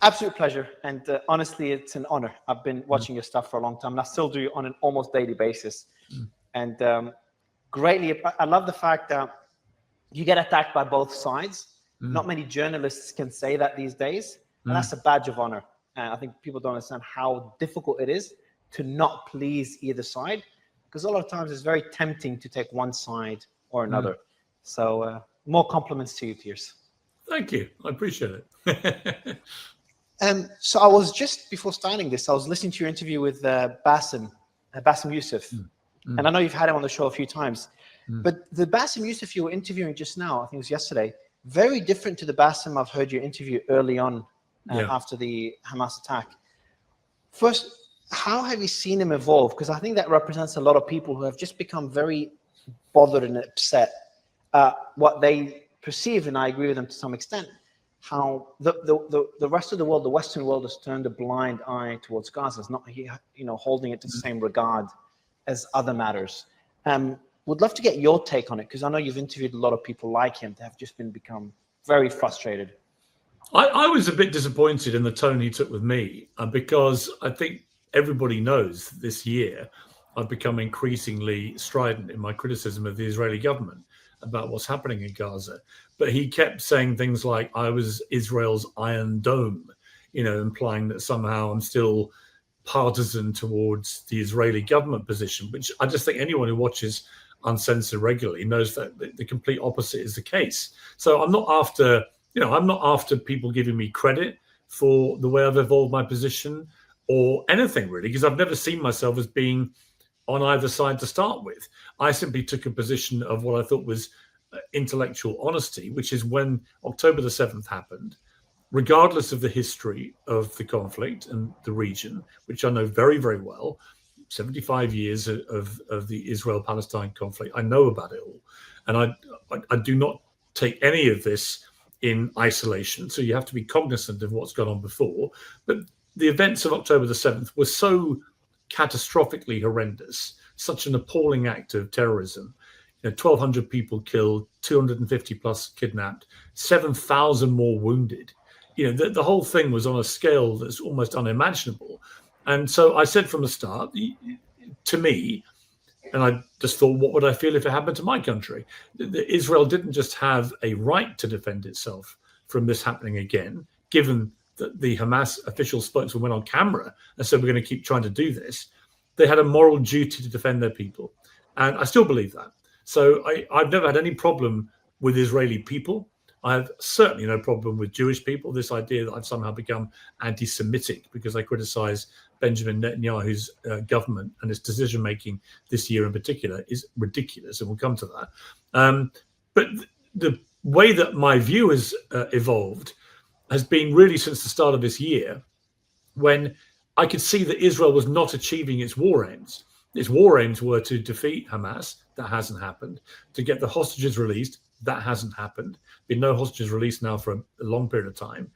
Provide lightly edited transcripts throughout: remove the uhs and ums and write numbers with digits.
Absolute pleasure. And honestly, it's an honor. I've been watching your stuff for a long time, and I still do on an almost daily basis. And greatly, I love the fact that you get attacked by both sides. Not many journalists can say that these days, and that's a badge of honor. And I think people don't understand how difficult it is to not please either side, because a lot of times it's very tempting to take one side or another. So more compliments to you, Piers. Thank you. I appreciate it. So I was just before starting this, I was listening to your interview with Bassem Youssef. And I know you've had him on the show a few times, but the Bassem Youssef you were interviewing just now, I think it was yesterday, very different to the Bassem I've heard you interview early on after the Hamas attack. First, how have you seen him evolve? Because I think that represents a lot of people who have just become very bothered and upset at what they perceive, and I agree with them to some extent, how the rest of the world, the Western world, has turned a blind eye towards Gaza. It's not, holding it to the same regard as other matters. Would love to get your take on it, because I know you've interviewed a lot of people like him that have just become very frustrated. I was a bit disappointed in the tone he took with me, because I think everybody knows this year I've become increasingly strident in my criticism of the Israeli government about what's happening in Gaza. But he kept saying things like I was Israel's Iron Dome, implying that somehow I'm still partisan towards the Israeli government position, which I just think anyone who watches Uncensored regularly knows that the complete opposite is the case. So I'm not after people giving me credit for the way I've evolved my position or anything really, because I've never seen myself as being on either side to start with. I simply took a position of what I thought was intellectual honesty, which is when October the 7th happened, regardless of the history of the conflict and the region, which I know very, very well, 75 years of the Israel-Palestine conflict, I know about it all. And I do not take any of this in isolation. So you have to be cognizant of what's gone on before. But the events of October the 7th were so catastrophically horrendous, such an appalling act of terrorism. 1,200 people killed, 250 plus kidnapped, 7,000 more wounded. The whole thing was on a scale that's almost unimaginable. And so I said from the start, to me, and I just thought, what would I feel if it happened to my country? Israel didn't just have a right to defend itself from this happening again, given that the Hamas official spokesman went on camera and said, we're going to keep trying to do this. They had a moral duty to defend their people. And I still believe that. So I've never had any problem with Israeli people. I have certainly no problem with Jewish people. This idea that I've somehow become anti-Semitic because I criticize Benjamin Netanyahu's government and its decision-making this year in particular is ridiculous, and we'll come to that. But the way that my view has evolved has been really since the start of this year, when I could see that Israel was not achieving its war aims. Its war aims were to defeat Hamas. That hasn't happened. To get the hostages released. That hasn't happened. Been no hostages released now for a long period of time.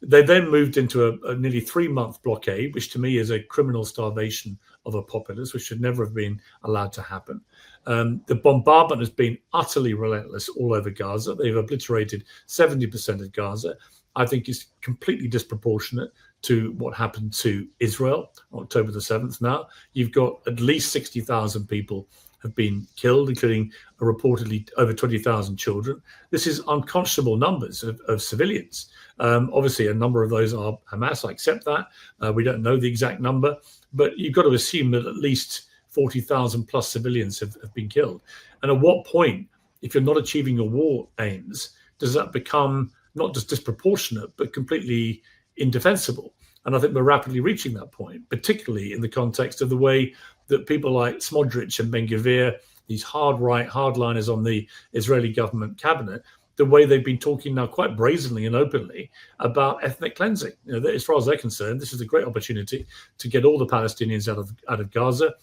They then moved into a nearly 3-month blockade, which to me is a criminal starvation of a populace, which should never have been allowed to happen. The bombardment has been utterly relentless all over Gaza. They've obliterated 70% of Gaza. I think it's completely disproportionate to what happened to Israel on October the 7th now. You've got at least 60,000 people have been killed, including reportedly over 20,000 children. This is unconscionable numbers of civilians. Obviously, a number of those are Hamas. I accept that. We don't know the exact number, but you've got to assume that at least 40,000 plus civilians have been killed. And at what point, if you're not achieving your war aims, does that become not just disproportionate, but completely indefensible? And I think we're rapidly reaching that point, particularly in the context of the way that people like Smotrich and Ben-Gvir, these hard right, hardliners on the Israeli government cabinet, the way they've been talking now quite brazenly and openly about ethnic cleansing. As far as they're concerned, this is a great opportunity to get all the Palestinians out of Gaza,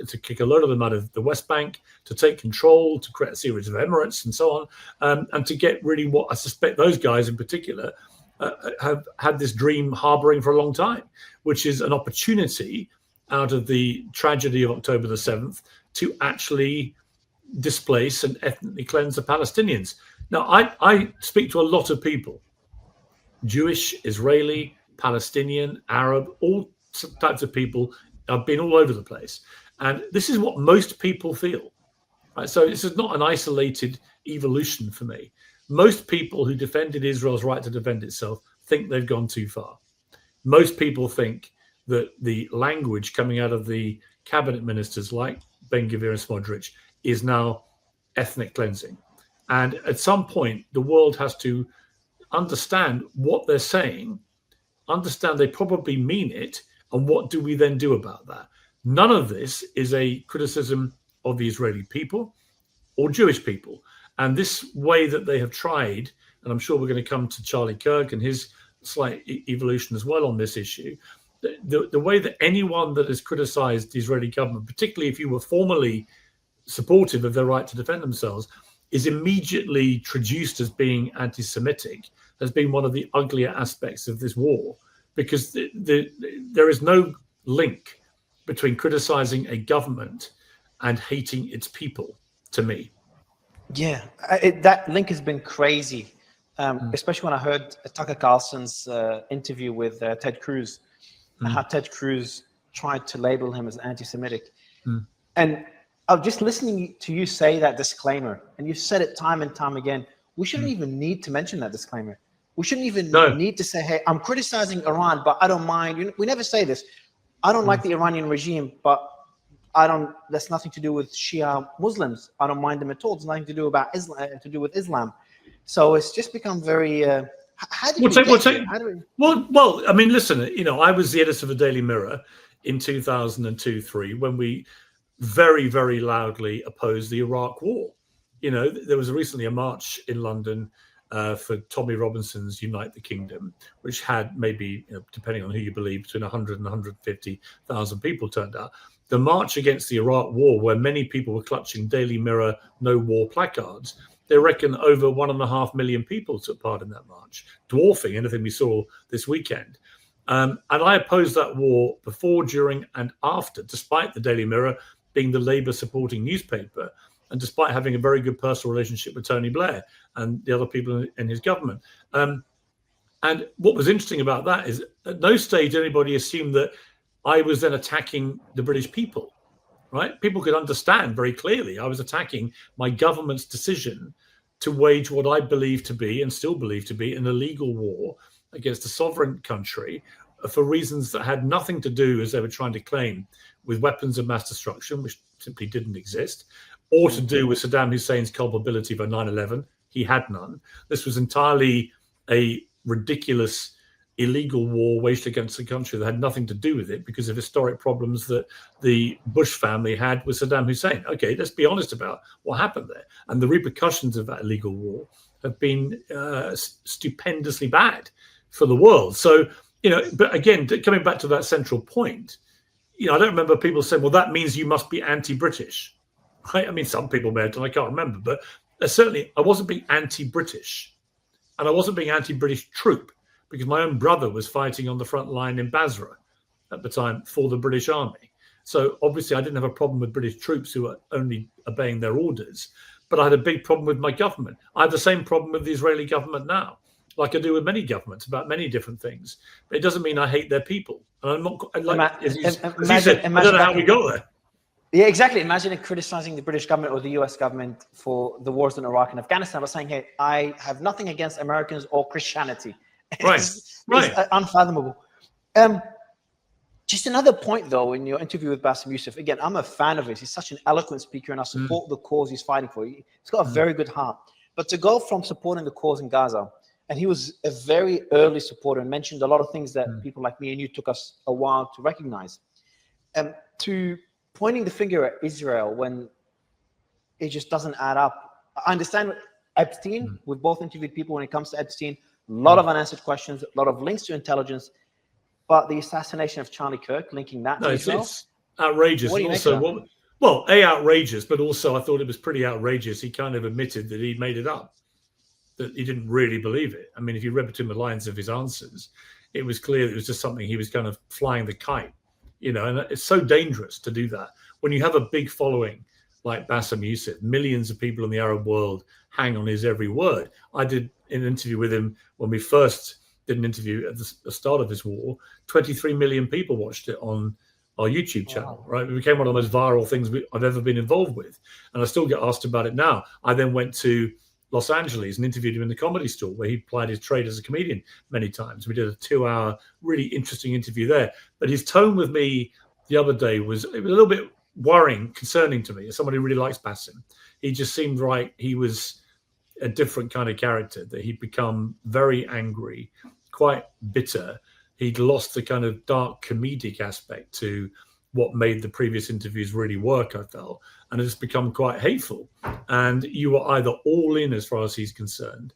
to kick a load of them out of the West Bank, to take control, to create a series of emirates and so on, and to get really what I suspect those guys in particular have had this dream harboring for a long time, which is an opportunity out of the tragedy of October the 7th to actually displace and ethnically cleanse the Palestinians. Now, I speak to a lot of people, Jewish, Israeli, Palestinian, Arab, all types of people. I've been all over the place. And this is what most people feel. Right? So this is not an isolated evolution for me. Most people who defended Israel's right to defend itself think they've gone too far. Most people think that the language coming out of the cabinet ministers like Ben-Gvir and Smotrich is now ethnic cleansing. And at some point, the world has to understand what they're saying, understand they probably mean it, and what do we then do about that? None of this is a criticism of the Israeli people or Jewish people. And this way that they have tried, and I'm sure we're going to come to Charlie Kirk and his slight evolution as well on this issue, the way that anyone that has criticized the Israeli government, particularly if you were formerly supportive of their right to defend themselves, is immediately traduced as being anti-Semitic, has been one of the uglier aspects of this war, because there is no link between criticizing a government and hating its people, to me. Yeah, that link has been crazy, especially when I heard Tucker Carlson's interview with Ted Cruz, and how Ted Cruz tried to label him as anti-Semitic. And I was just listening to you say that disclaimer, and you've said it time and time again. We shouldn't even need to mention that disclaimer. We shouldn't even need to say, hey, I'm criticizing Iran, but I don't mind. We never say this. I don't like the Iranian regime, but that's nothing to do with Shia Muslims. I don't mind them at all. It's nothing to do about Islam, with Islam. So it's just become very. How did Well, I mean, listen. I was the editor of the Daily Mirror in 2002-3 when we very, very loudly opposed the Iraq War. There was recently a march in London for Tommy Robinson's Unite the Kingdom, which had maybe, depending on who you believe, between 100 and 150,000 people turned out. The march against the Iraq War, where many people were clutching Daily Mirror no war placards, they reckon over 1.5 million people took part in that march, dwarfing anything we saw this weekend. And I opposed that war before, during, and after, despite the Daily Mirror being the Labour supporting newspaper, and despite having a very good personal relationship with Tony Blair and the other people in his government. And what was interesting about that is at no stage did anybody assume that I was then attacking the British people, right? People could understand very clearly I was attacking my government's decision to wage what I believe to be, and still believe to be, an illegal war against a sovereign country for reasons that had nothing to do, as they were trying to claim, with weapons of mass destruction, which simply didn't exist, or to do with Saddam Hussein's culpability for 9/11. He had none. This was entirely a ridiculous, illegal war waged against a country that had nothing to do with it because of historic problems that the Bush family had with Saddam Hussein. Okay, let's be honest about what happened there. And the repercussions of that illegal war have been stupendously bad for the world. So, but again, coming back to that central point, I don't remember people saying, well, that means you must be anti-British. Right? I mean, some people may have done, I can't remember, but certainly I wasn't being anti-British, and I wasn't being anti-British troop, because my own brother was fighting on the front line in Basra at the time for the British Army. So obviously I didn't have a problem with British troops who were only obeying their orders, but I had a big problem with my government. I have the same problem with the Israeli government now, like I do with many governments about many different things. But it doesn't mean I hate their people. And I'm not, as you said, I don't know how we got there. Yeah, exactly. Imagine criticizing the British government or the US government for the wars in Iraq and Afghanistan by saying, hey, I have nothing against Americans or Christianity. It's unfathomable. Just another point, though, in your interview with Bassem Youssef, again, I'm a fan of his. He's such an eloquent speaker, and I support the cause he's fighting for. He's got a very good heart. But to go from supporting the cause in Gaza, and he was a very early supporter and mentioned a lot of things that people like me and you took us a while to recognize, to pointing the finger at Israel when it just doesn't add up. I understand Epstein. We've both interviewed people when it comes to Epstein. A lot of unanswered questions, a lot of links to intelligence, but the assassination of Charlie Kirk, linking that to Israel, it's outrageous. Also, outrageous, but also I thought it was pretty outrageous. He kind of admitted that he made it up, that he didn't really believe it. I mean, if you read between the lines of his answers, it was clear that it was just something he was kind of flying the kite, and it's so dangerous to do that. When you have a big following like Bassem Youssef, millions of people in the Arab world hang on his every word. I did an interview with him when we first did an interview at the start of this war. 23 million people watched it on our YouTube channel, right? It became one of the most viral things I've ever been involved with. And I still get asked about it now. I then went to Los Angeles and interviewed him in the Comedy Store, where he plied his trade as a comedian many times. We did a 2-hour, really interesting interview there. But his tone with me the other day was a little bit worrying, concerning to me, as somebody who really likes Bassem. He just seemed like he was a different kind of character, that he'd become very angry, quite bitter. He'd lost the kind of dark comedic aspect to what made the previous interviews really work, I felt, and it's become quite hateful. And you were either all in, as far as he's concerned,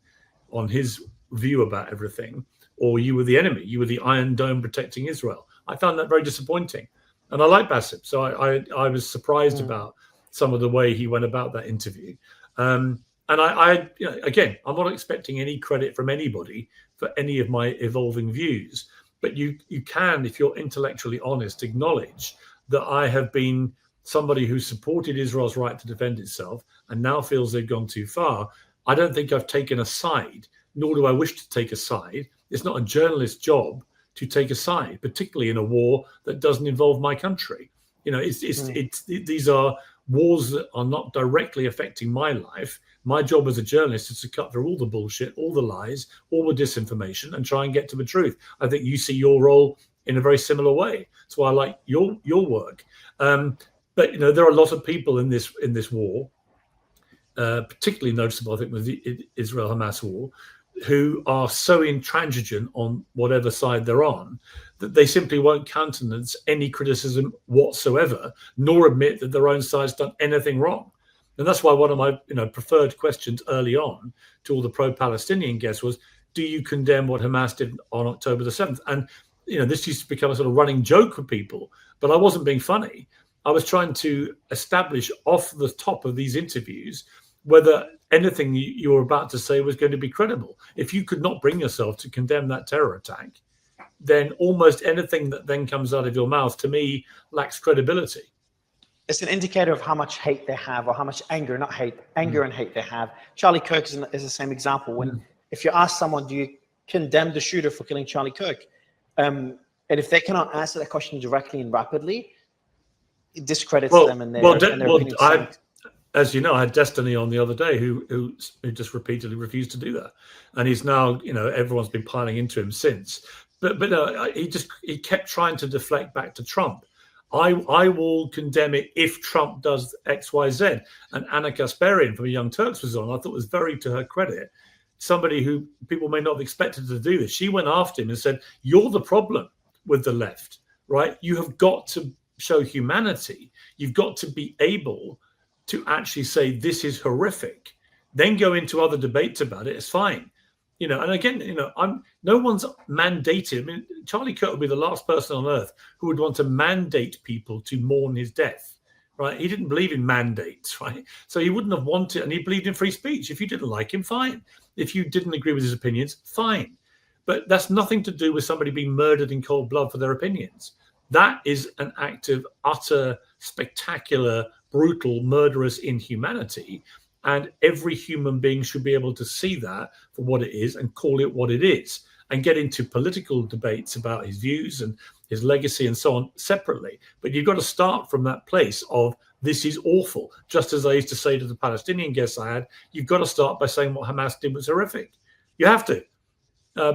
on his view about everything, or you were the enemy. You were the Iron Dome protecting Israel. I found that very disappointing. And I like Bassem, so I was surprised about some of the way he went about that interview. And I again, I'm not expecting any credit from anybody for any of my evolving views. But you can, if you're intellectually honest, acknowledge that I have been somebody who supported Israel's right to defend itself and now feels they've gone too far. I don't think I've taken a side, nor do I wish to take a side. It's not a journalist's job to take a side, particularly in a war that doesn't involve my country. These are wars that are not directly affecting my life. My job as a journalist is to cut through all the bullshit, all the lies, all the disinformation, and try and get to the truth. I think you see your role in a very similar way. That's why I like your work. But there are a lot of people in this war, particularly noticeable, I think, with the Israel-Hamas war, who are so intransigent on whatever side they're on that they simply won't countenance any criticism whatsoever, nor admit that their own side's done anything wrong. And that's why one of my preferred questions early on to all the pro-Palestinian guests was, do you condemn what Hamas did on October the 7th? And this used to become a sort of running joke for people, but I wasn't being funny. I was trying to establish off the top of these interviews whether anything you were about to say was going to be credible. If you could not bring yourself to condemn that terror attack, then almost anything that then comes out of your mouth, to me, lacks credibility. It's an indicator of how much hate they have, or how much anger and hate they have. Charlie Kirk is the same example. If you ask someone, do you condemn the shooter for killing Charlie Kirk? And if they cannot answer that question directly and rapidly, it discredits them and their opinions. As you know, I had Destiny on the other day who just repeatedly refused to do that, and he's now everyone's been piling into him since. But he kept trying to deflect back to Trump. I will condemn it if Trump does X, Y, Z. And Anna Kasparian from Young Turks was on. I thought was very to her credit, somebody who people may not have expected to do this. She went after him and said, "You're the problem with the left, right? You have got to show humanity. You've got to be able to actually say this is horrific, then go into other debates about it. It's fine." And again, no one's mandated. I mean, Charlie Kirk would be the last person on earth who would want to mandate people to mourn his death, right? He didn't believe in mandates, right? So he wouldn't have wanted, and he believed in free speech. If you didn't like him, fine. If you didn't agree with his opinions, fine. But that's nothing to do with somebody being murdered in cold blood for their opinions. That is an act of utter, spectacular, brutal, murderous inhumanity. And every human being should be able to see that for what it is and call it what it is, and get into political debates about his views and his legacy and so on separately. But you've got to start from that place of this is awful. Just as I used to say to the Palestinian guests I had, you've got to start by saying what Hamas did was horrific. You have to,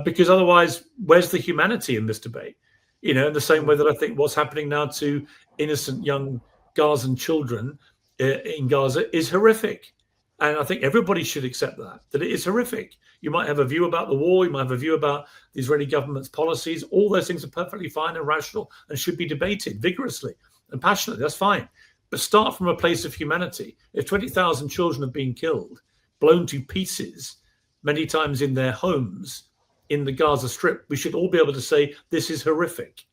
because otherwise, where's the humanity in this debate? In the same way that I think what's happening now to innocent young Gazan children in Gaza is horrific. And I think everybody should accept that it is horrific. You might have a view about the war. You might have a view about the Israeli government's policies. All those things are perfectly fine and rational and should be debated vigorously and passionately. That's fine. But start from a place of humanity. If 20,000 children have been killed, blown to pieces, many times in their homes in the Gaza Strip, we should all be able to say this is horrific.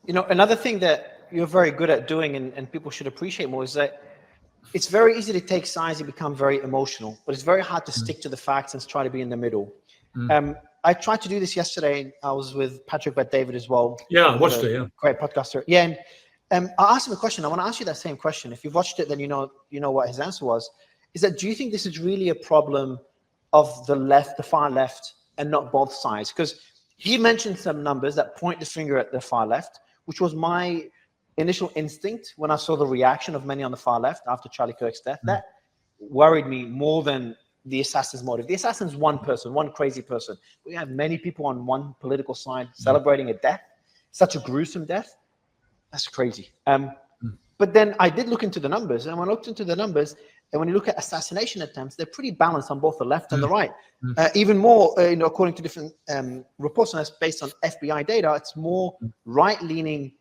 Another thing that you're very good at doing and people should appreciate more is that it's very easy to take sides and become very emotional, but it's very hard to stick to the facts and try to be in the middle. I tried to do this yesterday. I was with Patrick Bet-David as well. Yeah, I watched it. Yeah, great podcaster. Yeah, and I asked him a question. I want to ask you that same question. If you've watched it, then you know what his answer was. Is that, do you think this is really a problem of the left, the far left, and not both sides? Because he mentioned some numbers that point the finger at the far left, which was my initial instinct when I saw the reaction of many on the far left after Charlie Kirk's death. That worried me more than the assassin's motive. The assassin's one person, one crazy person. We have many people on one political side celebrating a death, such a gruesome death. That's crazy. But then I did look into the numbers, and when I looked into the numbers, and when you look at assassination attempts, they're pretty balanced on both the left and the right. Even more, according to different reports, and that's based on FBI data, it's more right-leaning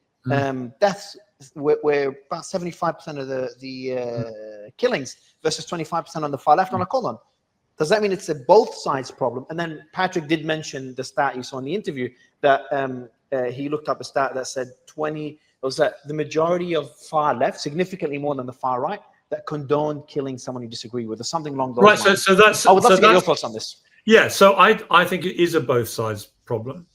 deaths, where about 75% of the killings versus 25% on the far left on a column. Does that mean it's a both sides problem? And then Patrick did mention the stat you saw in the interview that he looked up a stat that said the majority of far left, significantly more than the far right, that condoned killing someone you disagree with, or something along those lines. Right. So that's. I would love to get your thoughts on this. Yeah. So I think it is a both sides problem.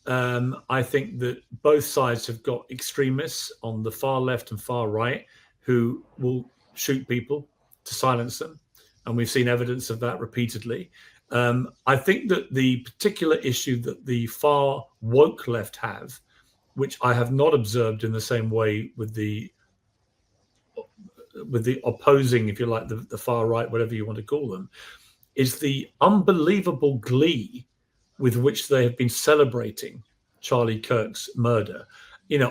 I think that both sides have got extremists on the far left and far right who will shoot people to silence them. And we've seen evidence of that repeatedly. I think that the particular issue that the far woke left have, which I have not observed in the same way with the opposing, if you like, the far right, whatever you want to call them, is the unbelievable glee with which they have been celebrating Charlie Kirk's murder.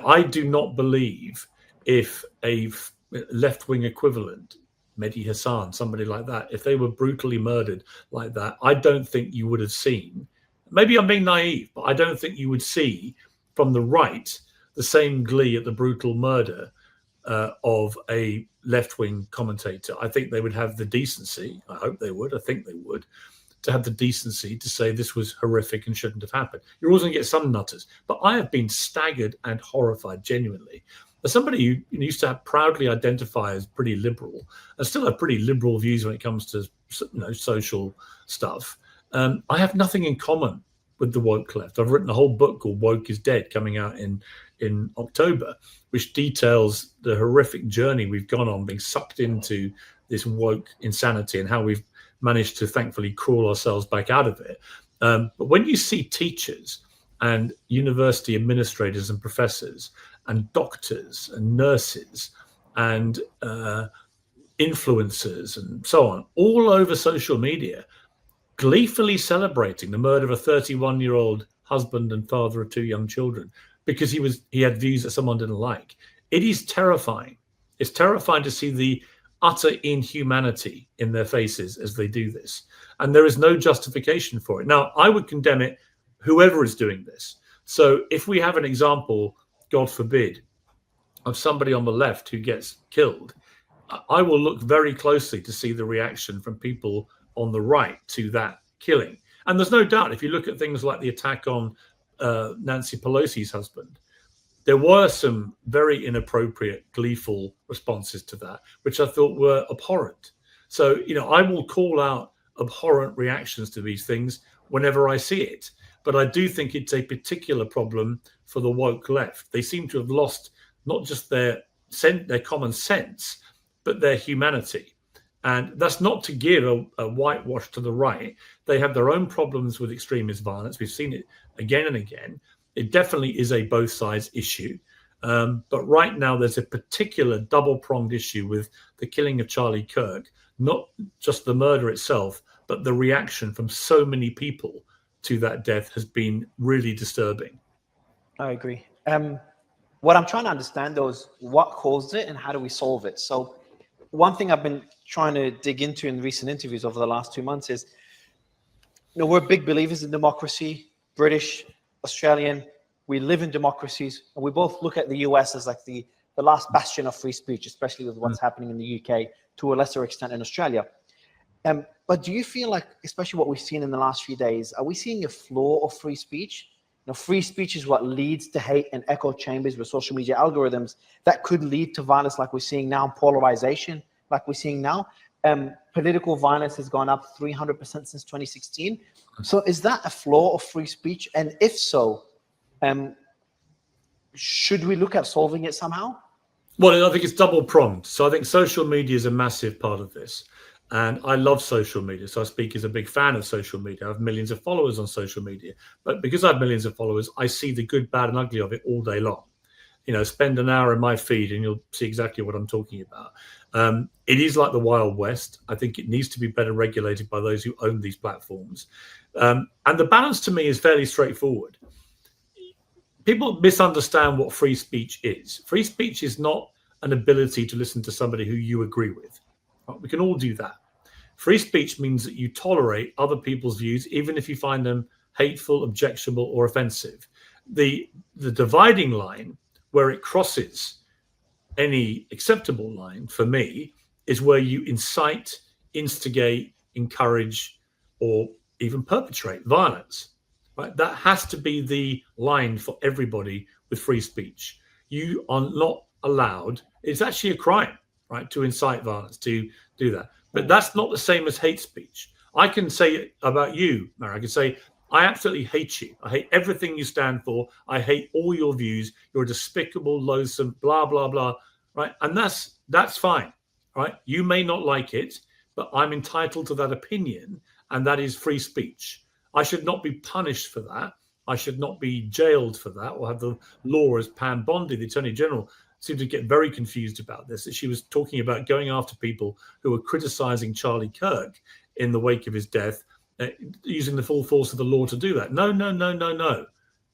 I do not believe if a left-wing equivalent, Mehdi Hassan, somebody like that, if they were brutally murdered like that, I don't think you would have seen, maybe I'm being naive, but I don't think you would see from the right the same glee at the brutal murder of a left-wing commentator. I think they would have the decency, I hope they would, I think they would, to have the decency to say this was horrific and shouldn't have happened. You're always going to get some nutters, but I have been staggered and horrified, genuinely. As somebody who used to proudly identify as pretty liberal, and still have pretty liberal views when it comes to social stuff, I have nothing in common with the woke left. I've written a whole book called Woke is Dead, coming out in October, which details the horrific journey we've gone on being sucked into this woke insanity and how we've managed to thankfully crawl ourselves back out of it. But when you see teachers and university administrators and professors and doctors and nurses and influencers and so on, all over social media, gleefully celebrating the murder of a 31-year-old husband and father of 2 young children because he had views that someone didn't like. It is terrifying. It's terrifying to see the utter inhumanity in their faces as they do this. And there is no justification for it. Now, I would condemn it, whoever is doing this. So if we have an example, God forbid, of somebody on the left who gets killed, I will look very closely to see the reaction from people on the right to that killing. And there's no doubt, if you look at things like the attack on Nancy Pelosi's husband, there were some very inappropriate, gleeful responses to that, which I thought were abhorrent. So, I will call out abhorrent reactions to these things whenever I see it. But I do think it's a particular problem for the woke left. They seem to have lost not just their common sense, but their humanity. And that's not to give a whitewash to the right. They have their own problems with extremist violence. We've seen it again and again. It definitely is a both sides issue. But right now, there's a particular double-pronged issue with the killing of Charlie Kirk, not just the murder itself, but the reaction from so many people to that death has been really disturbing. I agree. What I'm trying to understand, though, is what caused it and how do we solve it? So one thing I've been trying to dig into in recent interviews over the last 2 months is, we're big believers in democracy, British, Australian. We live in democracies, and we both look at the US as like the last bastion of free speech, especially with what's happening in the UK, to a lesser extent in Australia. But do you feel like, especially what we've seen in the last few days, are we seeing a flaw of free speech? Free speech is what leads to hate and echo chambers with social media algorithms that could lead to violence like we're seeing now, polarization like we're seeing now. Political violence has gone up 300% since 2016. So is that a flaw of free speech? And if so, should we look at solving it somehow? Well, I think it's double-pronged. So I think social media is a massive part of this. And I love social media. So I speak as a big fan of social media. I have millions of followers on social media. But because I have millions of followers, I see the good, bad, and ugly of it all day long. Spend an hour in my feed and you'll see exactly what I'm talking about. It is like the Wild West. I think it needs to be better regulated by those who own these platforms. And the balance to me is fairly straightforward. People misunderstand what free speech is. Free speech is not an ability to listen to somebody who you agree with. We can all do that. Free speech means that you tolerate other people's views, even if you find them hateful, objectionable, or offensive. The dividing line where it crosses any acceptable line for me is where you incite, instigate, encourage, or even perpetrate violence. Right? That has to be the line for everybody with free speech. You are not allowed. It's actually a crime, right, to incite violence, to do that. But that's not the same as hate speech. I can say about you, Mary, I can say, I absolutely hate you. I hate everything you stand for. I hate all your views. You're a despicable, loathsome, blah, blah, blah, right? And that's fine, right? You may not like it, but I'm entitled to that opinion, and that is free speech. I should not be punished for that. I should not be jailed for that or have the law, as Pam Bondi, the Attorney General, seemed to get very confused about this, that she was talking about going after people who were criticizing Charlie Kirk in the wake of his death, using the full force of the law to do that. No.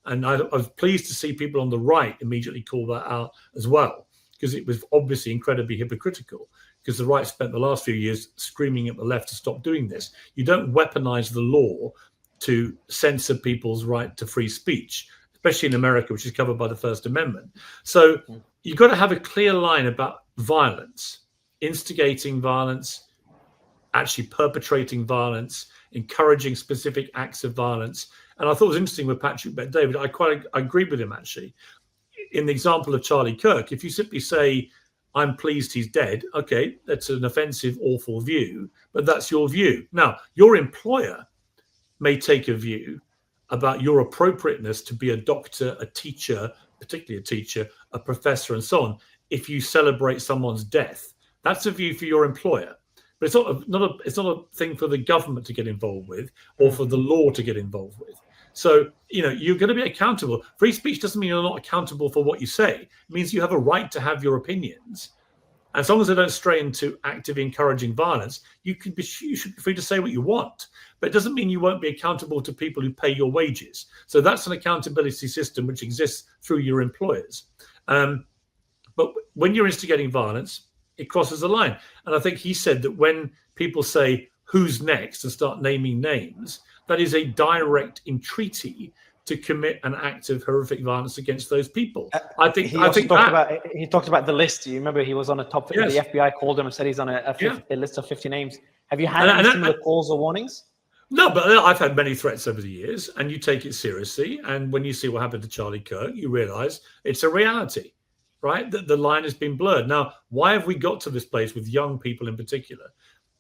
And I was pleased to see people on the right immediately call that out as well, because it was obviously incredibly hypocritical, because the right spent the last few years screaming at the left to stop doing this. You don't weaponize the law to censor people's right to free speech, especially in America, which is covered by the First Amendment. So you've got to have a clear line about violence, instigating violence, actually perpetrating violence, encouraging specific acts of violence. And I thought it was interesting with Patrick Bet-David. I agree with him, actually. In the example of Charlie Kirk, if you simply say, I'm pleased he's dead, okay, that's an offensive, awful view, but that's your view. Now, your employer may take a view about your appropriateness to be a doctor, a teacher, particularly a teacher, a professor, and so on. If you celebrate someone's death, that's a view for your employer. But it's not a thing for the government to get involved with, or for the law to get involved with. So, you're going to be accountable. Free speech doesn't mean you're not accountable for what you say. It means you have a right to have your opinions. And as long as they don't stray into active encouraging violence, you should be free to say what you want. But it doesn't mean you won't be accountable to people who pay your wages. So that's an accountability system which exists through your employers. But when you're instigating violence, it crosses a line. And I think he said that when people say, who's next, and start naming names, that is a direct entreaty to commit an act of horrific violence against those people. He talked about the list. You remember he was on a top. Yes. The FBI called him and said he's on a list of 50 names. Have you had any similar calls or warnings? No, but I've had many threats over the years, and you take it seriously. And when you see what happened to Charlie Kirk, you realize it's a reality, right? That the line has been blurred. Now, why have we got to this place with young people in particular?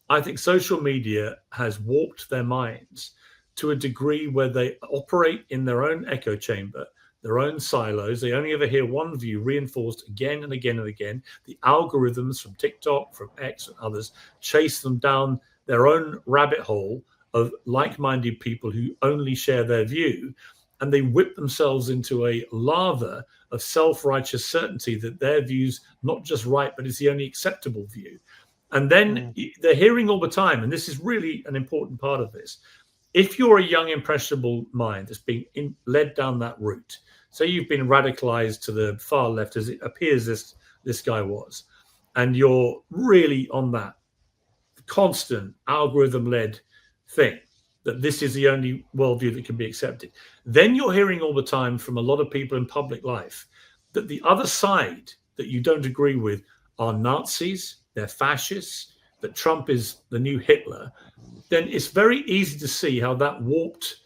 I think social media has warped their minds to a degree where they operate in their own echo chamber, their own silos. They only ever hear one view reinforced again and again and again. The algorithms from TikTok, from X and others chase them down their own rabbit hole of like-minded people who only share their view. And they whip themselves into a lather of self-righteous certainty that their view's not just right, but it's the only acceptable view. And then they're hearing all the time, and this is really an important part of this. If you're a young, impressionable mind that's being led down that route, say you've been radicalized to the far left, as it appears this guy was, and you're really on that constant algorithm-led thing, that this is the only worldview that can be accepted, then you're hearing all the time from a lot of people in public life that the other side that you don't agree with are Nazis, they're fascists, that Trump is the new Hitler. Then it's very easy to see how that warped,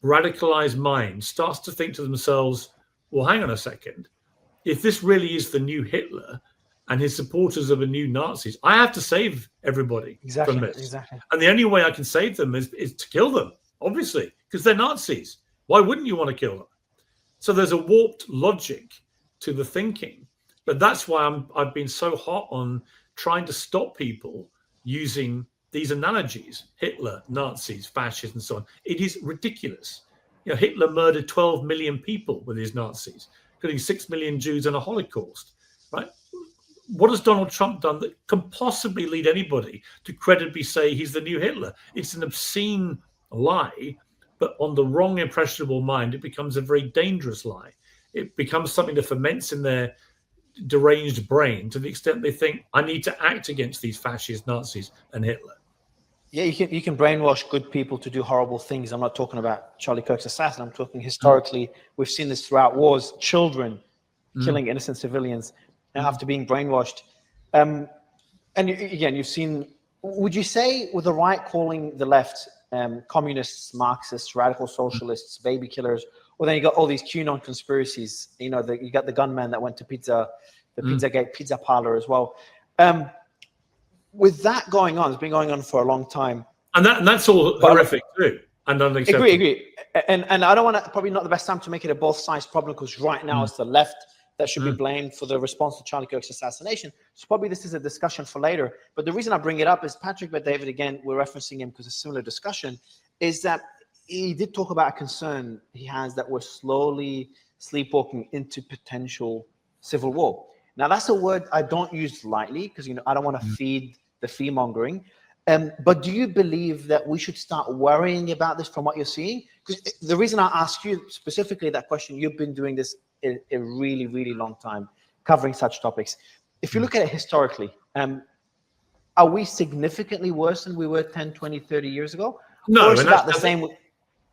radicalized mind starts to think to themselves, well, hang on a second. If this really is the new Hitler and his supporters are the new Nazis, I have to save everybody from this. Exactly. And the only way I can save them is to kill them, obviously, because they're Nazis. Why wouldn't you want to kill them? So there's a warped logic to the thinking. But that's why I've been so hot on trying to stop people using these analogies, Hitler, Nazis, fascists, and so on, it is ridiculous. Hitler murdered 12 million people with his Nazis, including 6 million Jews and a Holocaust, right? What has Donald Trump done that can possibly lead anybody to credibly say he's the new Hitler? It's an obscene lie, but on the wrong impressionable mind, it becomes a very dangerous lie. It becomes something that ferments in their deranged brain to the extent they think, I need to act against these fascists, Nazis, and Hitler. Yeah, you can brainwash good people to do horrible things. I'm not talking about Charlie Kirk's assassin. I'm talking historically. We've seen this throughout wars, children killing innocent civilians after being brainwashed. And again, you've seen, would you say with the right calling the left communists, Marxists, radical socialists, baby killers, or then you got all these QAnon conspiracies, you got the gunman that went to Pizzagate pizza parlor as well. With that going on, it's been going on for a long time. And that's all horrific too. And unacceptable. Agree. And I don't want to, probably not the best time to make it a both sides problem, because right now it's the left that should be blamed for the response to Charlie Kirk's assassination. So probably this is a discussion for later. But the reason I bring it up is Patrick Bet-David, again, we're referencing him because it's a similar discussion, is that he did talk about a concern he has that we're slowly sleepwalking into potential civil war. Now, that's a word I don't use lightly because, I don't want to feed the fear-mongering. But do you believe that we should start worrying about this from what you're seeing? Because the reason I ask you specifically that question, you've been doing this a really, really long time, covering such topics. If you look at it historically, are we significantly worse than we were 10, 20, 30 years ago? No, or is about the same? Okay.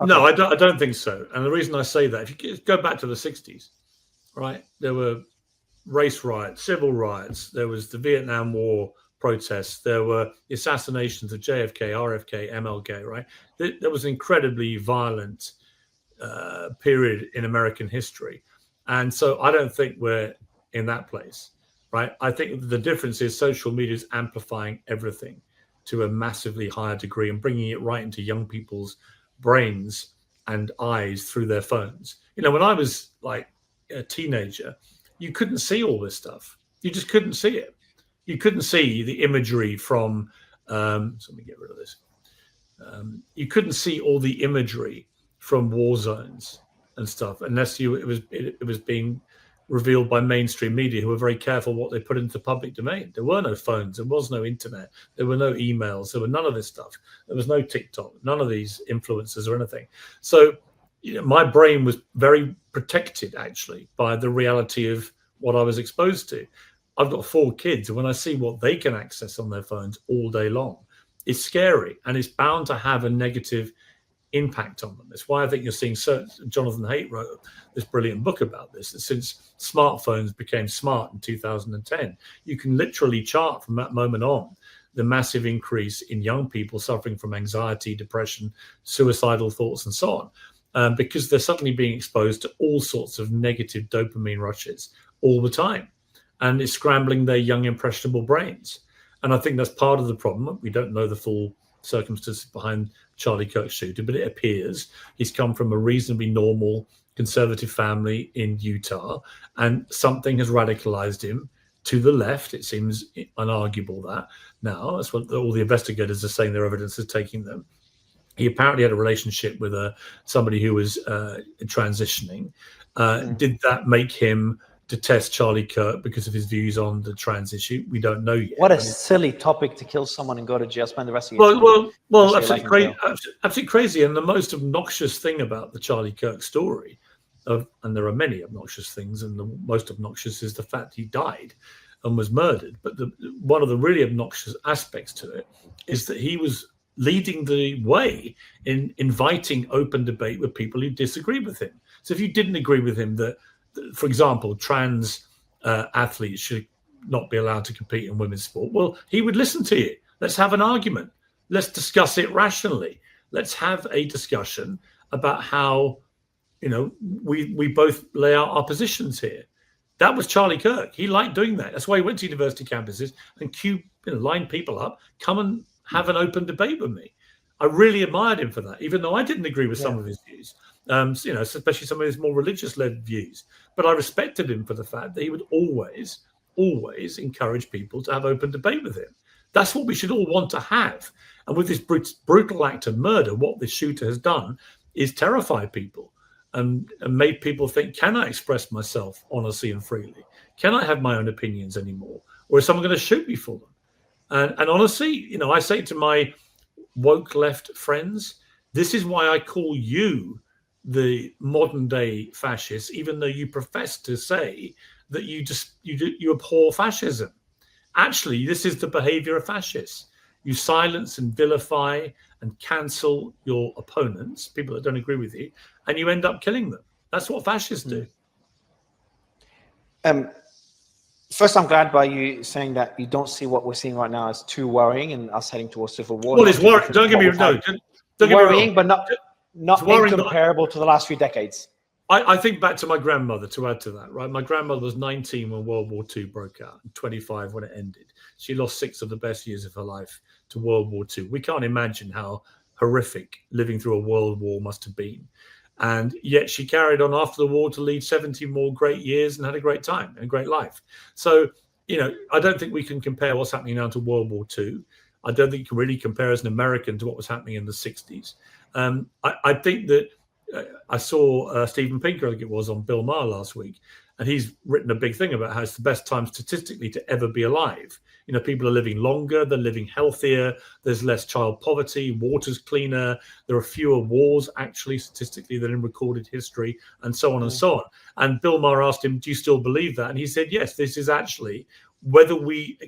No, I don't think so. And the reason I say that, if you go back to the 60s, right, there were race riots, civil riots, there was the Vietnam War protests, there were the assassinations of JFK, RFK, MLK, right? There was an incredibly violent period in American history. And so I don't think we're in that place, right? I think the difference is social media is amplifying everything to a massively higher degree and bringing it right into young people's brains and eyes through their phones. When I was like a teenager, you couldn't see all this stuff. You just couldn't see it. You couldn't see the imagery from, so let me get rid of this. You couldn't see all the imagery from war zones and stuff unless it was being revealed by mainstream media, who were very careful what they put into the public domain. There were no phones, there was no internet, there were no emails, there were none of this stuff. There was no TikTok, none of these influencers or anything. So my brain was very protected actually by the reality of what I was exposed to. I've got 4 kids, and when I see what they can access on their phones all day long, it's scary, and it's bound to have a negative impact on them. That's why I think you're seeing Jonathan Haidt wrote this brilliant book about this. Since smartphones became smart in 2010, you can literally chart from that moment on the massive increase in young people suffering from anxiety, depression, suicidal thoughts, and so on, because they're suddenly being exposed to all sorts of negative dopamine rushes all the time, and it's scrambling their young impressionable brains. And I think that's part of the problem. We don't know the full circumstances behind Charlie Kirk's shooting, but it appears he's come from a reasonably normal conservative family in Utah, and something has radicalized him to the left. It seems unarguable that now. That's what all the investigators are saying their evidence is taking them. He apparently had a relationship with somebody who was transitioning. Did that make him detest Charlie Kirk because of his views on the trans issue? We don't know yet. What a silly topic to kill someone and go to jail, spend the rest of your time. Well, absolutely crazy. And the most obnoxious thing about the Charlie Kirk story, and there are many obnoxious things, and the most obnoxious is the fact he died and was murdered. But one of the really obnoxious aspects to it is that he was leading the way in inviting open debate with people who disagree with him. So if you didn't agree with him that, for example, trans athletes should not be allowed to compete in women's sport, well, he would listen to you. Let's have an argument. Let's discuss it rationally. Let's have a discussion about how, we both lay out our positions here. That was Charlie Kirk. He liked doing that. That's why he went to university campuses and lined people up, come and have an open debate with me. I really admired him for that, even though I didn't agree with some of his views. Especially some of his more religious-led views. But I respected him for the fact that he would always encourage people to have open debate with him. That's what we should all want to have. And with this brutal act of murder, what this shooter has done is terrify people and made people think, can I express myself honestly and freely? Can I have my own opinions anymore? Or is someone going to shoot me for them? And honestly, I say to my woke left friends, this is why I call you the modern day fascists, even though you profess to say that you abhor fascism. Actually, this is the behavior of fascists. You silence and vilify and cancel your opponents, people that don't agree with you, and you end up killing them. That's what fascists do. First, I'm glad by you saying that you don't see what we're seeing right now as too worrying and us heading towards civil war. Well, it's worrying. Don't get me wrong. Worrying, but not incomparable to the last few decades. I think back to my grandmother, to add to that, right? My grandmother was 19 when World War II broke out, and 25 when it ended. She lost 6 of the best years of her life to World War II. We can't imagine how horrific living through a world war must have been. And yet she carried on after the war to lead 70 more great years and had a great time and a great life. So, I don't think we can compare what's happening now to World War II. I don't think you can really compare as an American to what was happening in the 60s. I think that I saw Stephen Pinker, I think it was, on Bill Maher last week, and he's written a big thing about how it's the best time statistically to ever be alive. People are living longer, they're living healthier, there's less child poverty, water's cleaner, there are fewer wars actually statistically than in recorded history, and so on and so on. And Bill Maher asked him, do you still believe that? And he said, yes, this is actually, whether we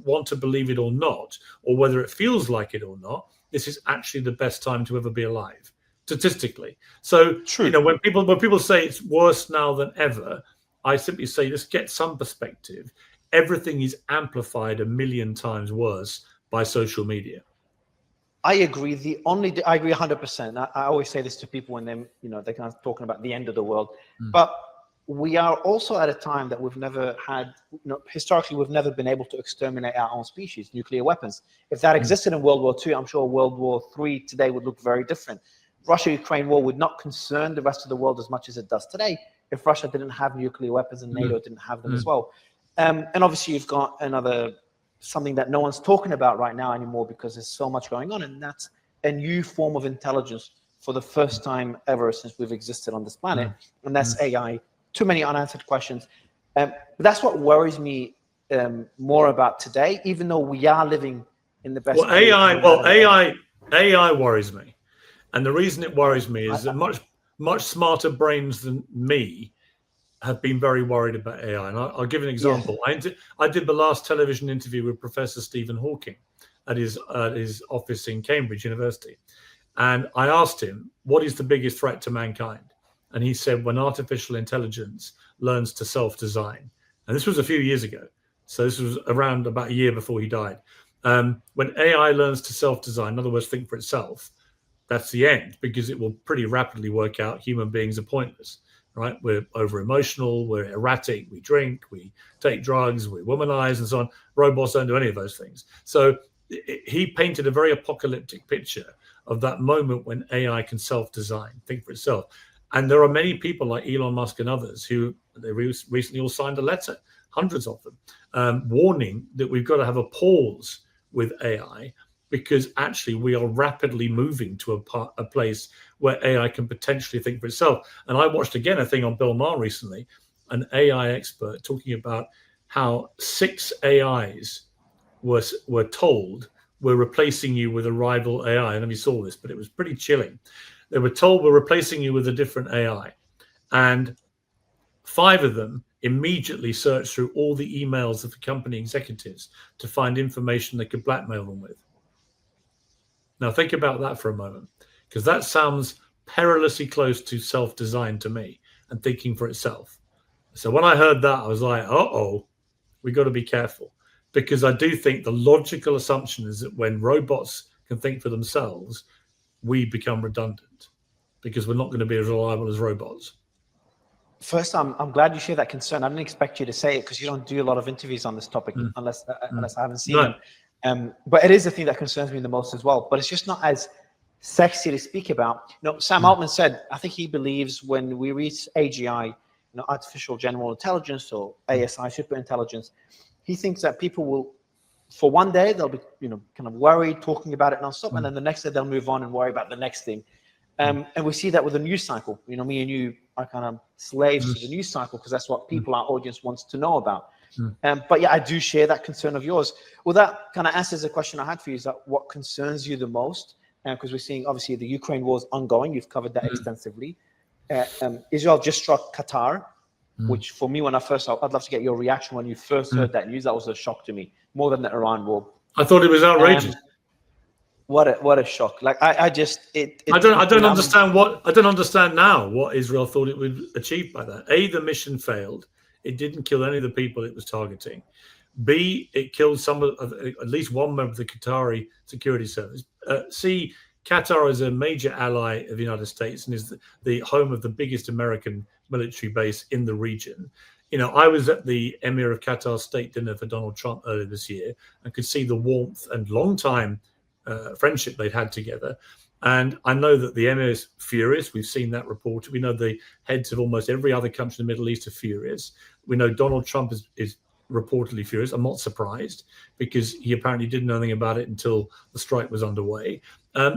want to believe it or not, or whether it feels like it or not, this is actually the best time to ever be alive, statistically. So, true. When people say it's worse now than ever, I simply say, let's get some perspective. Everything is amplified 1,000,000 times worse by social media. I agree. I agree 100%. I always say this to people when they're kind of talking about the end of the world. But we are also at a time that we've never had, historically, we've never been able to exterminate our own species, nuclear weapons. If that existed in World War II, I'm sure World War III today would look very different. Russia-Ukraine war would not concern the rest of the world as much as it does today if Russia didn't have nuclear weapons and NATO didn't have them as well. And obviously you've got something that no one's talking about right now anymore because there's so much going on, and that's a new form of intelligence for the first time ever since we've existed on this planet, and that's AI. Too many unanswered questions. But that's what worries me more about today, even though we are living in the best. AI worries me. And the reason it worries me is that much smarter brains than me have been very worried about AI. And I'll give an example. Yes. I did the last television interview with Professor Stephen Hawking at his office in Cambridge University. And I asked him, what is the biggest threat to mankind? And he said, when artificial intelligence learns to self-design. And this was a few years ago. So this was around about a year before he died. When AI learns to self-design, in other words, think for itself, that's the end, because it will pretty rapidly work out human beings are pointless, right? We're over-emotional, we're erratic, we drink, we take drugs, we womanize and so on. Robots don't do any of those things. So he painted a very apocalyptic picture of that moment when AI can self-design, think for itself. And there are many people like Elon Musk and others who they recently all signed a letter, hundreds of them, warning that we've got to have a pause with AI, because actually we are rapidly moving to a place where AI can potentially think for itself. And I watched again a thing on Bill Maher recently, an AI expert talking about how 6 AIs were told we're replacing you with a rival AI. I don't know if you saw this, but it was pretty chilling. They were told we're replacing you with a different AI. And 5 of them immediately searched through all the emails of the company executives to find information they could blackmail them with. Now think about that for a moment, because that sounds perilously close to self-design to me and thinking for itself. So when I heard that, I was like, uh-oh, we got to be careful, because I do think the logical assumption is that when robots can think for themselves, we become redundant because we're not going to be as reliable as robots. First, I'm glad you share that concern. I didn't expect you to say it because you don't do a lot of interviews on this topic unless I haven't seen them. But it is the thing that concerns me the most as well. But it's just not as sexy to speak about. Sam Altman said, I think he believes when we reach AGI, artificial general intelligence, or ASI, super intelligence, he thinks that people will for one day they'll be, kind of worried, talking about it nonstop, and then the next day they'll move on and worry about the next thing. And we see that with the news cycle. Me and you are kind of slaves to the news cycle because that's what people, our audience, wants to know about. But yeah, I do share that concern of yours. Well, that kind of answers the question I had for you, is that what concerns you the most? Because we're seeing, obviously, the Ukraine war is ongoing. You've covered that extensively. Israel just struck Qatar, which for me, when I'd love to get your reaction when you first heard that news. That was a shock to me, more than the Iran war. I thought it was outrageous. What a shock! Like I don't understand now what Israel thought it would achieve by that. A, the mission failed. It didn't kill any of the people it was targeting. B, it killed at least one member of the Qatari security service. C, Qatar is a major ally of the United States and is the home of the biggest American military base in the region. I was at the Emir of Qatar state dinner for Donald Trump earlier this year and could see the warmth and long time friendship they'd had together. And I know that the Emir is furious. We've seen that reported. We know the heads of almost every other country in the Middle East are furious. We know Donald Trump is reportedly furious. I'm not surprised because he apparently didn't know anything about it until the strike was underway.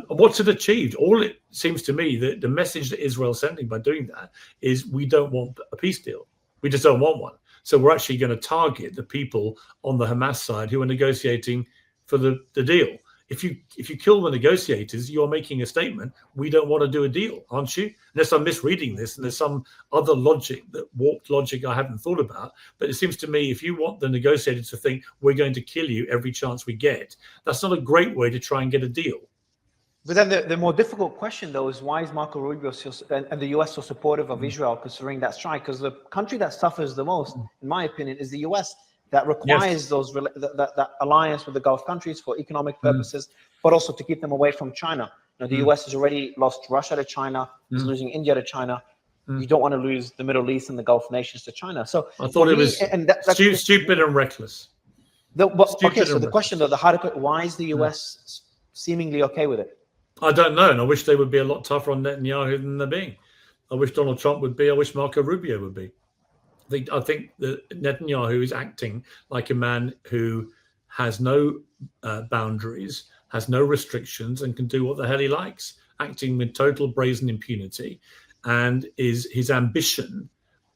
What's it achieved? All it seems to me that the message that Israel's sending by doing that is we don't want a peace deal. We just don't want one. So we're actually going to target the people on the Hamas side who are negotiating for the deal. If you kill the negotiators, you're making a statement. We don't want to do a deal, aren't you? Unless I'm misreading this and there's some other warped logic I haven't thought about. But it seems to me if you want the negotiators to think we're going to kill you every chance we get, that's not a great way to try and get a deal. But then the more difficult question, though, is why is Marco Rubio and the US so supportive of Israel considering that strike? Because the country that suffers the most, in my opinion, is the US. That requires that alliance with the Gulf countries for economic purposes, but also to keep them away from China. The US has already lost Russia to China, is losing India to China. You don't want to lose the Middle East and the Gulf nations to China. So I thought it was stupid and reckless. The question, though, the harder question, why is the US seemingly okay with it? I don't know, and I wish they would be a lot tougher on Netanyahu than they're being. I wish Donald Trump would be. I wish Marco Rubio would be. I think that Netanyahu is acting like a man who has no boundaries, has no restrictions, and can do what the hell he likes, acting with total brazen impunity. And his ambition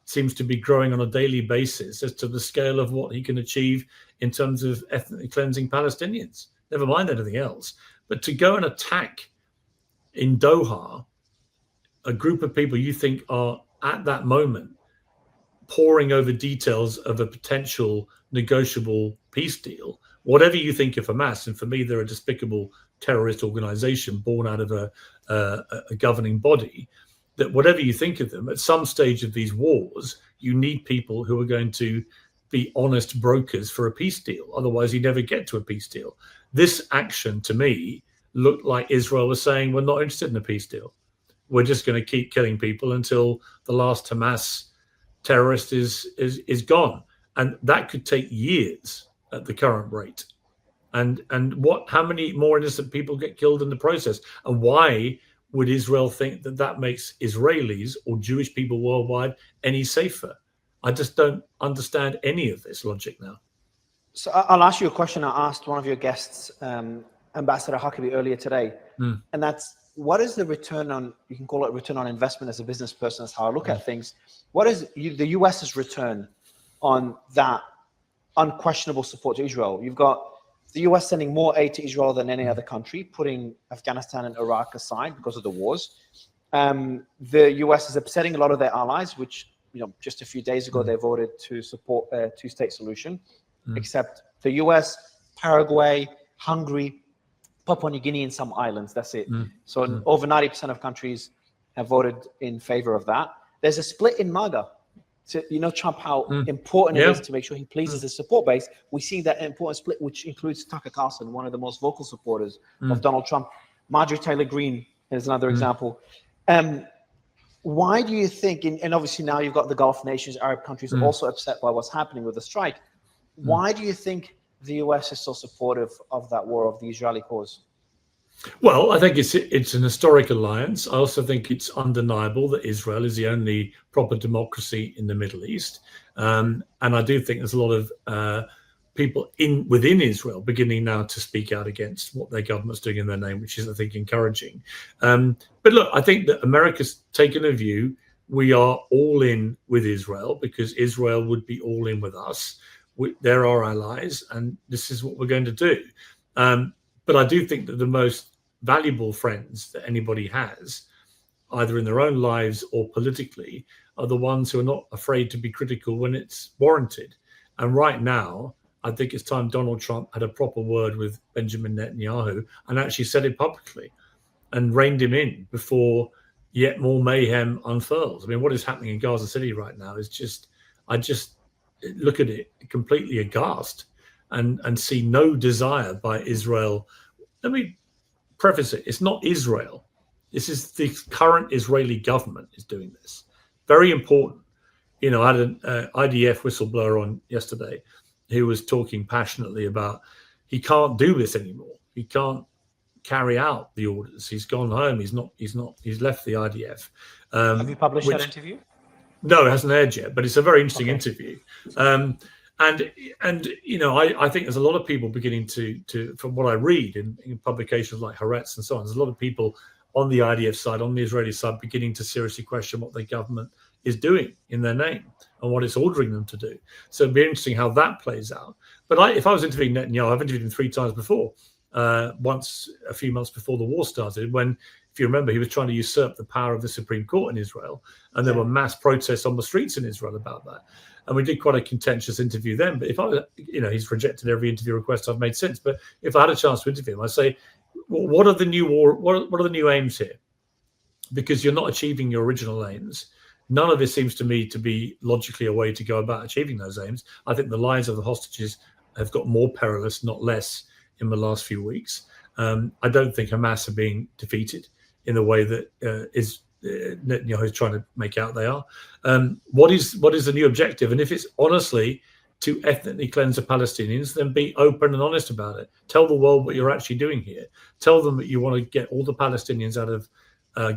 seems to be growing on a daily basis as to the scale of what he can achieve in terms of ethnically cleansing Palestinians. Never mind anything else. But to go and attack in Doha a group of people you think are at that moment poring over details of a potential negotiable peace deal, whatever you think of Hamas, and for me, they're a despicable terrorist organization born out of a governing body, that whatever you think of them, at some stage of these wars, you need people who are going to be honest brokers for a peace deal. Otherwise, you never get to a peace deal. This action, to me, looked like Israel was saying, we're not interested in a peace deal. We're just going to keep killing people until the last Hamas terrorist is gone, and that could take years at the current rate. And how many more innocent people get killed in the process? And why would Israel think that makes Israelis or Jewish people worldwide any safer? I just don't understand any of this logic now. So I'll ask you a question I asked one of your guests, Ambassador Huckabee, earlier today, and that's, what is the return on, you can call it return on investment as a business person, that's how I look at things. What is the US's return on that unquestionable support to Israel? You've got the US sending more aid to Israel than any other country, putting Afghanistan and Iraq aside because of the wars. The US is upsetting a lot of their allies, which, just a few days ago, they voted to support a two-state solution, except the US, Paraguay, Hungary, Papua New Guinea, and some islands. That's it. So over 90% of countries have voted in favor of that. There's a split in MAGA. So, Trump, how important it is to make sure he pleases his support base. We see that important split, which includes Tucker Carlson, one of the most vocal supporters of Donald Trump. Marjorie Taylor Greene is another example. Why do you think, and obviously now you've got the Gulf nations, Arab countries also upset by what's happening with the strike. Why do you think the US is so supportive of that war, of the Israeli cause? Well, I think it's an historic alliance. I also think it's undeniable that Israel is the only proper democracy in the Middle East. And I do think there's a lot of people within Israel beginning now to speak out against what their government's doing in their name, which is, I think, encouraging. But look, I think that America's taken a view. We are all in with Israel because Israel would be all in with us. They're our allies, and this is what we're going to do. But I do think that the most valuable friends that anybody has, either in their own lives or politically, are the ones who are not afraid to be critical when it's warranted. And right now, I think it's time Donald Trump had a proper word with Benjamin Netanyahu and actually said it publicly and reined him in before yet more mayhem unfurls. I mean, what is happening in Gaza City right now is just, I just look at it completely aghast and see no desire by Israel. Let me preface it. It's not Israel. This is the current Israeli government is doing this. Very important. You know, I had an IDF whistleblower on yesterday who was talking passionately about he can't do this anymore. He can't carry out the orders. He's gone home. He's left the IDF. Have you published that interview? No, it hasn't aired yet, but it's a very interesting interview. And you know, I think there's a lot of people beginning to from what I read in publications like Haaretz and so on, there's a lot of people on the IDF side, on the Israeli side, beginning to seriously question what the government is doing in their name and what it's ordering them to do. So it'd be interesting how that plays out. But if I was interviewing Netanyahu, I've interviewed him 3 times before. Once a few months before the war started, when, if you remember, he was trying to usurp the power of the Supreme Court in Israel, and there were mass protests on the streets in Israel about that. And we did quite a contentious interview then. But if I was, you know, he's rejected every interview request I've made since. But if I had a chance to interview him, I'd say, well, what are the new aims here? Because you're not achieving your original aims. None of this seems to me to be logically a way to go about achieving those aims. I think the lives of the hostages have got more perilous, not less, in the last few weeks. I don't think Hamas are being defeated in the way that Netanyahu is trying to make out they are. What is the new objective? And if it's honestly to ethnically cleanse the Palestinians, then be open and honest about it. Tell the world what you're actually doing here. Tell them that you want to get all the Palestinians out of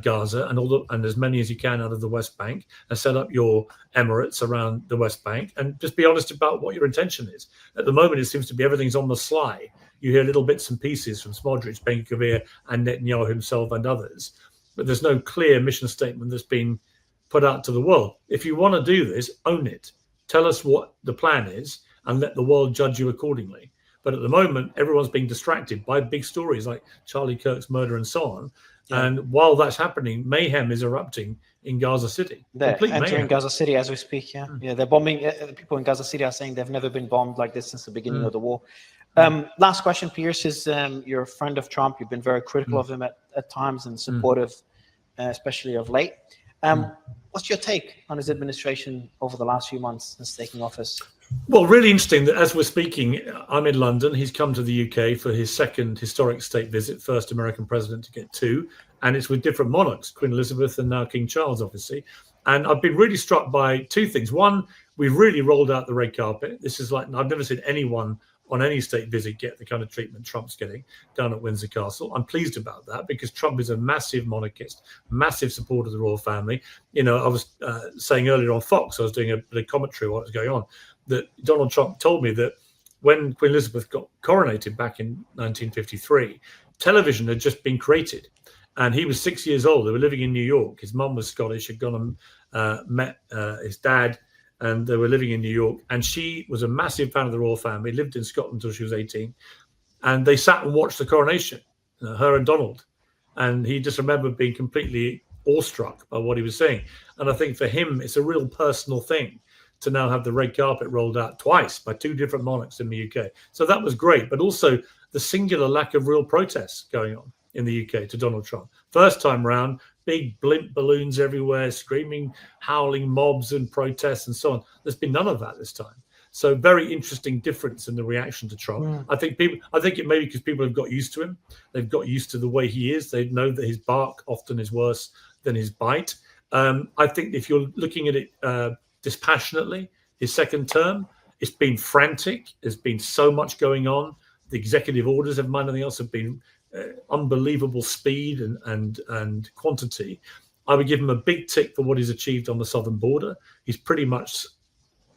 Gaza and as many as you can out of the West Bank, and set up your emirates around the West Bank, and just be honest about what your intention is. At the moment, it seems to be everything's on the sly. You hear little bits and pieces from Smotrich, Ben-Gvir, and Netanyahu himself and others, but there's no clear mission statement that's been put out to the world. If you want to do this, own it. Tell us what the plan is and let the world judge you accordingly. But at the moment, everyone's being distracted by big stories like Charlie Kirk's murder and so on. Yeah. And while that's happening, mayhem is erupting in Gaza City. They're entering Gaza City as we speak, Yeah, they're bombing. People in Gaza City are saying they've never been bombed like this since the beginning of the war. Last question, Piers, is you're a friend of Trump. You've been very critical of him at times and supportive, especially of late. What's your take on his administration over the last few months since taking office? Well, really interesting that as we're speaking, I'm in London. He's come to the UK for his second historic state visit, first American president to get 2. And it's with different monarchs, Queen Elizabeth and now King Charles, obviously. And I've been really struck by 2 things. One, we've really rolled out the red carpet. This is like, I've never seen anyone on any state visit get the kind of treatment Trump's getting down at Windsor Castle. I'm pleased about that because Trump is a massive monarchist, massive supporter of the royal family. You know, I was saying earlier on Fox, I was doing a bit of commentary on what was going on, that Donald Trump told me that when Queen Elizabeth got coronated back in 1953, television had just been created. And he was 6 years old. They were living in New York. His mum was Scottish, had gone and met his dad, and they were living in New York. And she was a massive fan of the royal family, lived in Scotland until she was 18. And they sat and watched the coronation, her and Donald. And he just remembered being completely awestruck by what he was saying. And I think for him, it's a real personal thing to now have the red carpet rolled out twice by 2 different monarchs in the UK. So that was great. But also the singular lack of real protests going on in the UK to Donald Trump. First time round, big blimp balloons everywhere, screaming, howling mobs and protests and so on. There's been none of that this time. So very interesting difference in the reaction to Trump. I think it may be because people have got used to him. They've got used to the way he is. They know that his bark often is worse than his bite. I think if you're looking at it dispassionately, his second term, it's been frantic. There's been so much going on. The executive orders, if anything else, have been unbelievable speed and quantity. I would give him a big tick for what he's achieved on the southern border. He's pretty much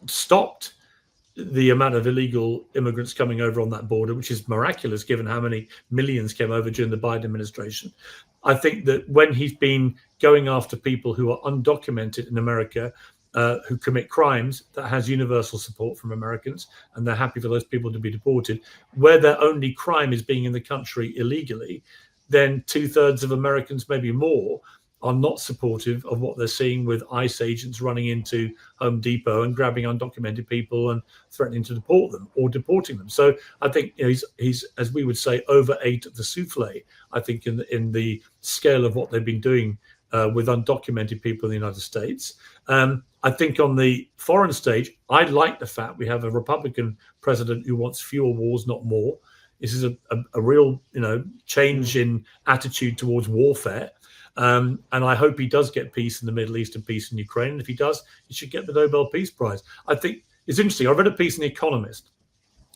stopped the amount of illegal immigrants coming over on that border, which is miraculous given how many millions came over during the Biden administration. I think that when he's been going after people who are undocumented in America, who commit crimes, that has universal support from Americans, and they're happy for those people to be deported, where their only crime is being in the country illegally, then 2/3 of Americans, maybe more, are not supportive of what they're seeing with ICE agents running into Home Depot and grabbing undocumented people and threatening to deport them or deporting them. So I think he's, as we would say, overate the souffle, I think, in the scale of what they've been doing with undocumented people in the United States. I think on the foreign stage, I like the fact we have a Republican president who wants fewer wars, not more. This is a real, change in attitude towards warfare. And I hope he does get peace in the Middle East and peace in Ukraine. And if he does, he should get the Nobel Peace Prize. I think it's interesting. I read a piece in The Economist.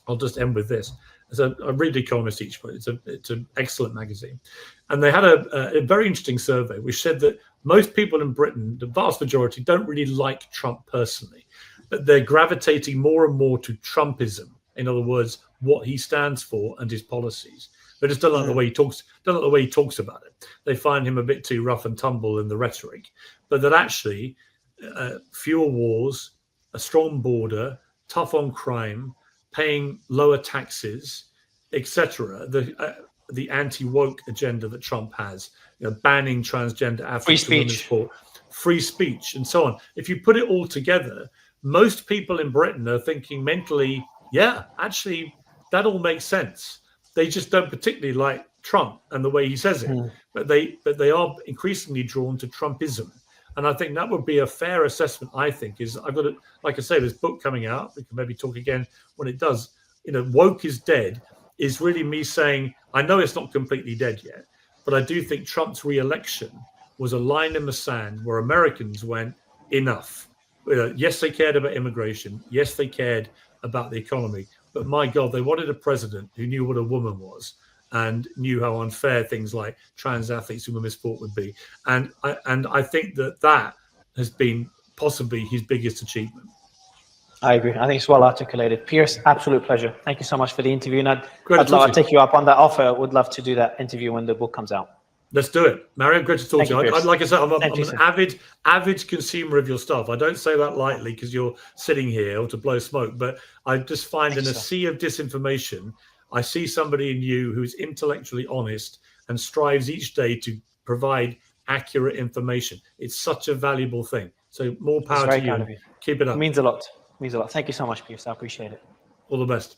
I'll just end with this. I read The Economist each week. It's an excellent magazine. And they had a very interesting survey which said that most people in Britain, the vast majority, don't really like Trump personally, but they're gravitating more and more to Trumpism. In other words, what he stands for and his policies. They just don't like the way he talks. Don't like the way he talks about it. They find him a bit too rough and tumble in the rhetoric. But that actually, fewer wars, a strong border, tough on crime, paying lower taxes, etc. The anti-woke agenda that Trump has, banning transgender athletes, free speech, free speech, and so on. If you put it all together, most people in Britain are thinking mentally, yeah, actually, that all makes sense. They just don't particularly like Trump and the way he says it, but they are increasingly drawn to Trumpism, and I think that would be a fair assessment. I think I've got like I say, this book coming out. We can maybe talk again when it does. Woke is dead is really me saying I know it's not completely dead yet, but I do think Trump's re-election was a line in the sand where Americans went enough. Yes, they cared about immigration. Yes, they cared about the economy. But my God, they wanted a president who knew what a woman was and knew how unfair things like trans athletes in women's sport would be. And I think that has been possibly his biggest achievement. I agree. I think it's well articulated. Piers, absolute pleasure. Thank you so much for the interview. And I'd love to take you up on that offer. I would love to do that interview when the book comes out. Let's do it. Mario, great to talk to you. Like I said, I'm an avid consumer of your stuff. I don't say that lightly because you're sitting here or to blow smoke, but I just find in a sea of disinformation, I see somebody in you who's intellectually honest and strives each day to provide accurate information. It's such a valuable thing. So more power to you. Keep it up. It means a lot. Thank you so much, Piers. I appreciate it. All the best.